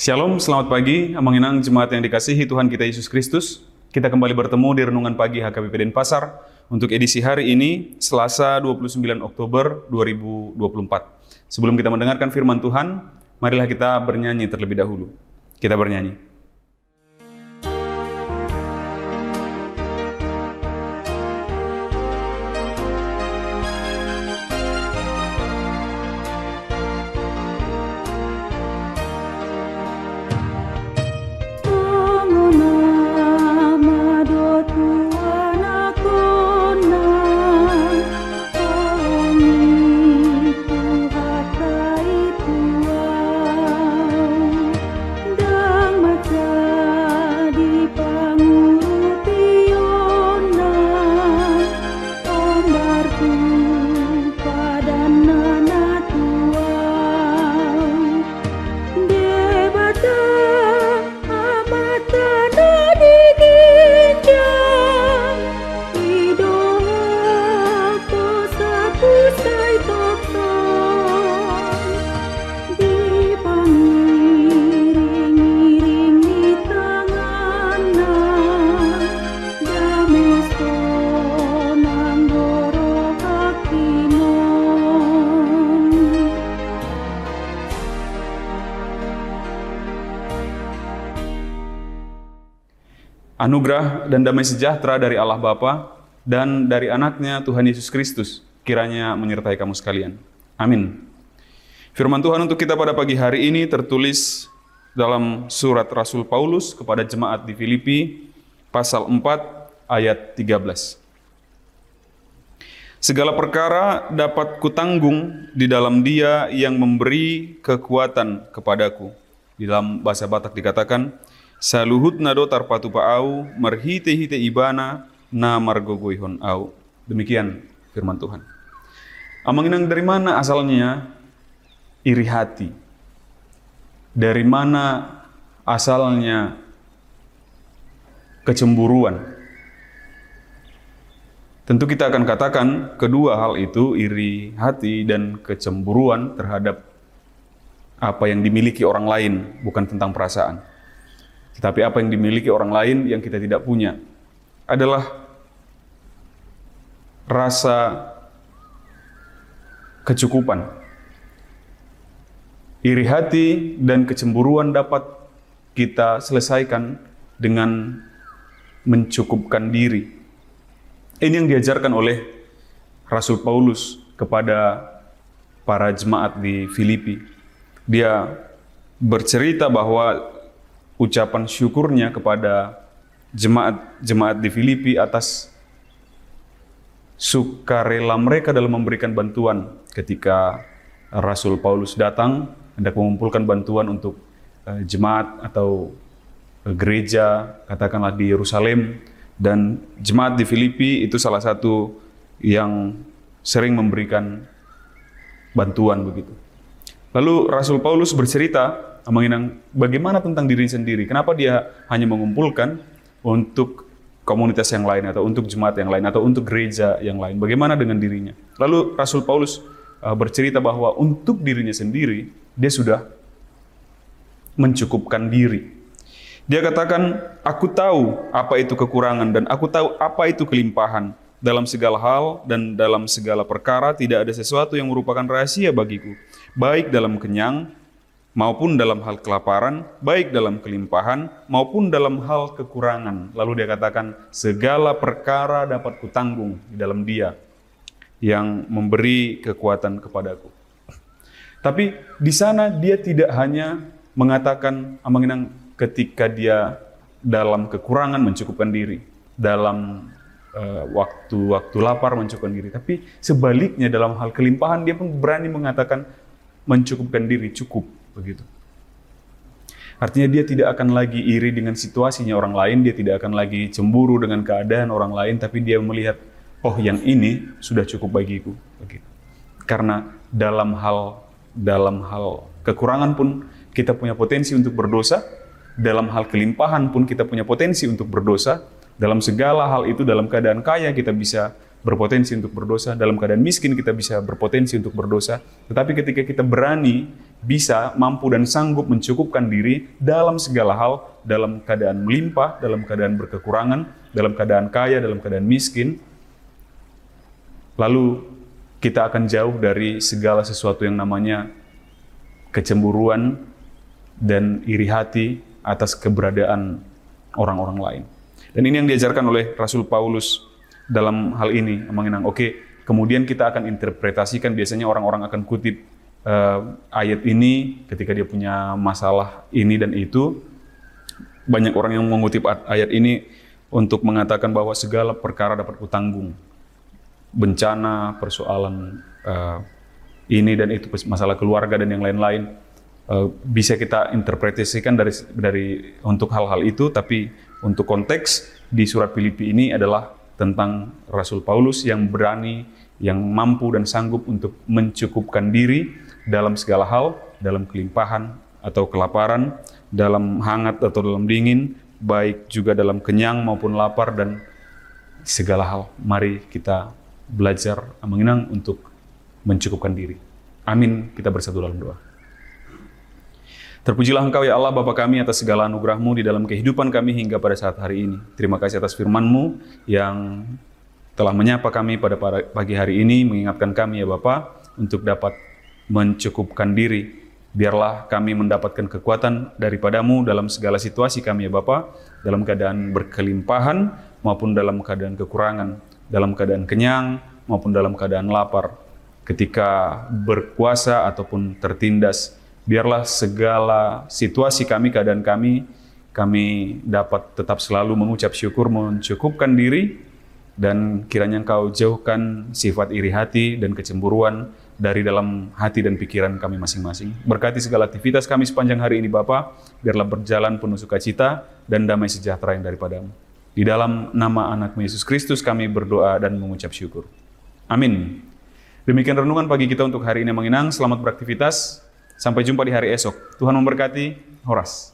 Shalom, selamat pagi, Amanginang Jemaat yang dikasihi Tuhan kita Yesus Kristus. Kita kembali bertemu di Renungan Pagi HKBP Denpasar untuk edisi hari ini, Selasa 29 Oktober 2024. Sebelum kita mendengarkan firman Tuhan, marilah kita bernyanyi terlebih dahulu. Kita bernyanyi. Anugerah dan damai sejahtera dari Allah Bapa dan dari anaknya Tuhan Yesus Kristus kiranya menyertai kamu sekalian. Amin. Firman Tuhan untuk kita pada pagi hari ini tertulis dalam surat Rasul Paulus kepada jemaat di Filipi, pasal 4 ayat 13. Segala perkara dapat kutanggung di dalam Dia yang memberi kekuatan kepadaku. Di dalam bahasa Batak dikatakan, saluhut nado tarpatu paau, marhite-hite ibana, na margogoihon au. Demikian firman Tuhan. Amanginang, dari mana asalnya iri hati? Dari mana asalnya kecemburuan? Tentu kita akan katakan kedua hal itu, iri hati dan kecemburuan terhadap apa yang dimiliki orang lain, bukan tentang perasaan. Tetapi apa yang dimiliki orang lain yang kita tidak punya adalah rasa kecukupan. Iri hati dan kecemburuan dapat kita selesaikan dengan mencukupkan diri. Ini yang diajarkan oleh Rasul Paulus kepada para jemaat di Filipi. Dia bercerita bahwa ucapan syukurnya kepada jemaat di Filipi atas sukarela mereka dalam memberikan bantuan ketika Rasul Paulus datang hendak mengumpulkan bantuan untuk jemaat atau gereja, katakanlah di Yerusalem, dan jemaat di Filipi itu salah satu yang sering memberikan bantuan begitu. Lalu Rasul Paulus bercerita mengenai bagaimana tentang diri sendiri. Kenapa dia hanya mengumpulkan untuk komunitas yang lain atau untuk jemaat yang lain atau untuk gereja yang lain. Bagaimana dengan dirinya? Lalu Rasul Paulus bercerita bahwa untuk dirinya sendiri dia sudah mencukupkan diri. Dia katakan, aku tahu apa itu kekurangan dan aku tahu apa itu kelimpahan. Dalam segala hal dan dalam segala perkara tidak ada sesuatu yang merupakan rahasia bagiku. Baik dalam kenyang maupun dalam hal kelaparan, baik dalam kelimpahan maupun dalam hal kekurangan. Lalu dia katakan, segala perkara dapat kutanggung di dalam Dia yang memberi kekuatan kepadaku. Tapi di sana dia tidak hanya mengatakan amanginang ketika dia dalam kekurangan mencukupkan diri, dalam waktu lapar mencukupkan diri, tapi sebaliknya dalam hal kelimpahan dia pun berani mengatakan mencukupkan diri, cukup begitu. Artinya dia tidak akan lagi iri dengan situasinya orang lain, dia tidak akan lagi cemburu dengan keadaan orang lain, tapi dia melihat, oh yang ini sudah cukup bagiku begitu. Karena dalam hal kekurangan pun kita punya potensi untuk berdosa, dalam hal kelimpahan pun kita punya potensi untuk berdosa. Dalam segala hal itu, dalam keadaan kaya kita bisa berpotensi untuk berdosa, dalam keadaan miskin kita bisa berpotensi untuk berdosa. Tetapi ketika kita berani, bisa, mampu dan sanggup mencukupkan diri dalam segala hal, dalam keadaan melimpah, dalam keadaan berkekurangan, dalam keadaan kaya, dalam keadaan miskin, lalu kita akan jauh dari segala sesuatu yang namanya kecemburuan dan iri hati atas keberadaan orang-orang lain. Dan ini yang diajarkan oleh Rasul Paulus dalam hal ini, mengenang, kemudian kita akan interpretasikan, biasanya orang-orang akan kutip ayat ini ketika dia punya masalah ini dan itu. Banyak orang yang mengutip ayat ini untuk mengatakan bahwa segala perkara dapat kutanggung. Bencana, persoalan ini dan itu, masalah keluarga dan yang lain-lain, bisa kita interpretasikan dari untuk hal-hal itu. Tapi untuk konteks di surat Filipi ini adalah tentang Rasul Paulus yang berani, yang mampu dan sanggup untuk mencukupkan diri dalam segala hal, dalam kelimpahan atau kelaparan, dalam hangat atau dalam dingin, baik juga dalam kenyang maupun lapar, dan segala hal. Mari kita belajar mengenang untuk mencukupkan diri. Amin. Kita bersatu dalam doa. Terpujilah Engkau ya Allah Bapa kami atas segala anugerah-Mu di dalam kehidupan kami hingga pada saat hari ini. Terima kasih atas firman-Mu yang telah menyapa kami pada pagi hari ini, mengingatkan kami ya Bapa untuk dapat mencukupkan diri. Biarlah kami mendapatkan kekuatan daripada-Mu dalam segala situasi kami ya Bapa, dalam keadaan berkelimpahan maupun dalam keadaan kekurangan, dalam keadaan kenyang maupun dalam keadaan lapar, ketika berkuasa ataupun tertindas. Biarlah segala situasi kami, keadaan kami dapat tetap selalu mengucap syukur, mencukupkan diri, dan kiranya Engkau jauhkan sifat iri hati dan kecemburuan dari dalam hati dan pikiran kami masing-masing. Berkati segala aktivitas kami sepanjang hari ini Bapa, biarlah berjalan penuh sukacita dan damai sejahtera yang daripada-Mu. Di dalam nama anak Yesus Kristus kami berdoa dan mengucap syukur. Amin. Demikian renungan pagi kita untuk hari ini menginang. Selamat beraktivitas. Sampai jumpa di hari esok. Tuhan memberkati. Horas.